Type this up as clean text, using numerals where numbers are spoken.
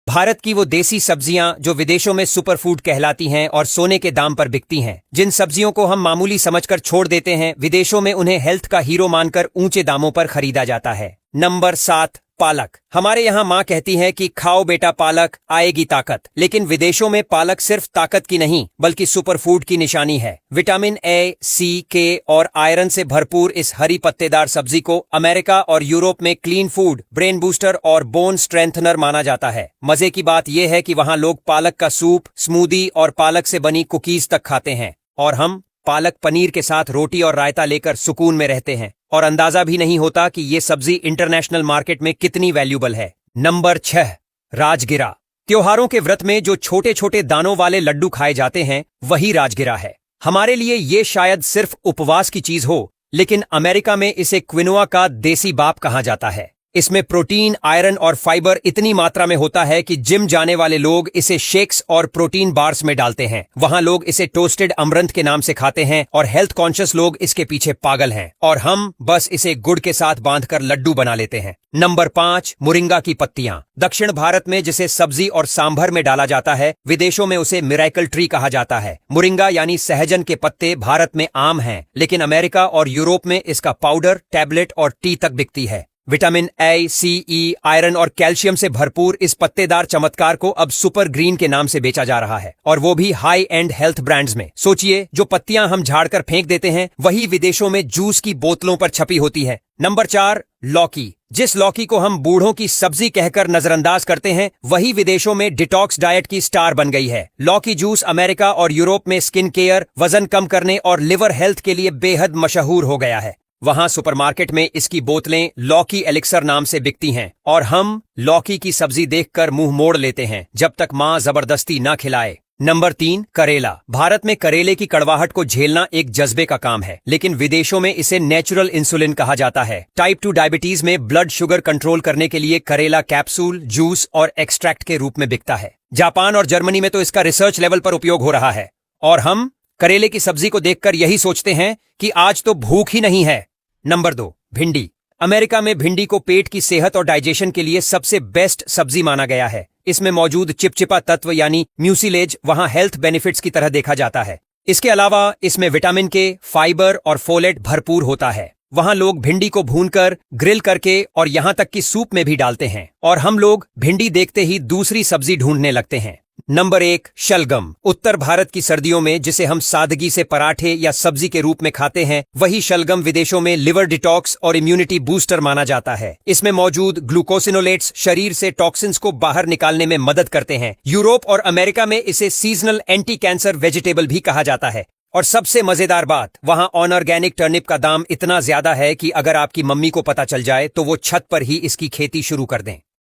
भारत की वो देसी सब्जियां जो विदेशों में सुपरफूड कहलाती हैं और सोने के दाम पर बिकती हैं। जिन सब्जियों को हम मामूली समझकर छोड़ देते हैं, विदेशों में उन्हें हेल्थ का हीरो मानकर ऊंचे दामों पर खरीदा जाता है। नंबर 7, पालक। हमारे यहाँ माँ कहती है कि खाओ बेटा पालक, आएगी ताकत। लेकिन विदेशों में पालक सिर्फ ताकत की नहीं बल्कि सुपरफूड की निशानी है। विटामिन ए, सी, के और आयरन से भरपूर इस हरी पत्तेदार सब्जी को अमेरिका और यूरोप में क्लीन फूड, ब्रेन बूस्टर और बोन स्ट्रेंथनर माना जाता है। मजे की बात यह है कि वहाँ लोग पालक का सूप, स्मूदी और पालक से बनी कुकीज तक खाते हैं, और हम पालक पनीर के साथ रोटी और रायता लेकर सुकून में रहते हैं और अंदाजा भी नहीं होता कि ये सब्जी इंटरनेशनल मार्केट में कितनी वैल्यूबल है। नंबर 6, राजगिरा। त्योहारों के व्रत में जो छोटे छोटे दानों वाले लड्डू खाए जाते हैं वही राजगिरा है। हमारे लिए ये शायद सिर्फ उपवास की चीज हो, लेकिन अमेरिका में इसे क्विनोआ का देसी बाप कहा जाता है। इसमें प्रोटीन, आयरन और फाइबर इतनी मात्रा में होता है कि जिम जाने वाले लोग इसे शेक्स और प्रोटीन बार्स में डालते हैं। वहां लोग इसे टोस्टेड अमरंथ के नाम से खाते हैं और हेल्थ कॉन्शियस लोग इसके पीछे पागल हैं, और हम बस इसे गुड़ के साथ बांधकर लड्डू बना लेते हैं। नंबर 5, मोरिंगा की पत्तियां। दक्षिण भारत में जिसे सब्जी और सांभर में डाला जाता है, विदेशों में उसे मिरेकल ट्री कहा जाता है। मोरिंगा यानी सहजन के पत्ते भारत में आम हैं, लेकिन अमेरिका और यूरोप में इसका पाउडर, टैबलेट और टी तक बिकती है। Vitamin A, C, E, iron और कैल्शियम से भरपूर इस पत्तेदार चमत्कार को अब सुपर ग्रीन के नाम से बेचा जा रहा है, और वो भी हाई एंड हेल्थ ब्रांड्स में। सोचिए, जो पत्तियां हम झाड़कर फेंक देते हैं वही विदेशों में जूस की बोतलों पर छपी होती है। नंबर 4, लौकी। जिस लौकी को हम बूढ़ों की सब्जी कहकर नजरअंदाज करते हैं वही विदेशों में डिटॉक्स डाइट की स्टार बन गई है। लौकी जूस अमेरिका और यूरोप में स्किन केयर, वजन कम करने और लिवर हेल्थ के लिए बेहद मशहूर हो गया है। वहां सुपरमार्केट में इसकी बोतलें लौकी एलिक्सर नाम से बिकती हैं, और हम लौकी की सब्जी देखकर मुंह मोड़ लेते हैं जब तक मां जबरदस्ती ना खिलाए। नंबर 3, करेला। भारत में करेले की कड़वाहट को झेलना एक जज्बे का काम है, लेकिन विदेशों में इसे नेचुरल इंसुलिन कहा जाता है। टाइप 2 डायबिटीज में ब्लड शुगर कंट्रोल करने के लिए करेला कैप्सूल, जूस और एक्सट्रैक्ट के रूप में बिकता है। जापान और जर्मनी में तो इसका रिसर्च लेवल पर उपयोग हो रहा है, और हम करेले की सब्जी को देखकर यही सोचते हैं कि आज तो भूख ही नहीं है। नंबर 2, भिंडी। अमेरिका में भिंडी को पेट की सेहत और डाइजेशन के लिए सबसे बेस्ट सब्जी माना गया है। इसमें मौजूद चिपचिपा तत्व यानी म्यूसिलेज वहां हेल्थ बेनिफिट्स की तरह देखा जाता है। इसके अलावा इसमें विटामिन के, फाइबर और फोलेट भरपूर होता है। वहां लोग भिंडी को भूनकर, ग्रिल करके और यहां तक कि सूप में भी डालते हैं, और हम लोग भिंडी देखते ही दूसरी सब्जी ढूंढने लगते हैं। नंबर 1, शलगम। उत्तर भारत की सर्दियों में जिसे हम सादगी से पराठे या सब्जी के रूप में खाते हैं, वही शलगम विदेशों में लिवर डिटॉक्स और इम्यूनिटी बूस्टर माना जाता है। इसमें मौजूद ग्लूकोसिनोलेट्स शरीर से टॉक्सिन्स को बाहर निकालने में मदद करते हैं। यूरोप और अमेरिका में इसे सीजनल एंटी कैंसर वेजिटेबल भी कहा जाता है। और सबसे मजेदार बात, वहां ऑर्गेनिक टर्निप का दाम इतना ज्यादा है कि अगर आपकी मम्मी को पता चल जाए तो वो छत पर ही इसकी खेती शुरू कर दें।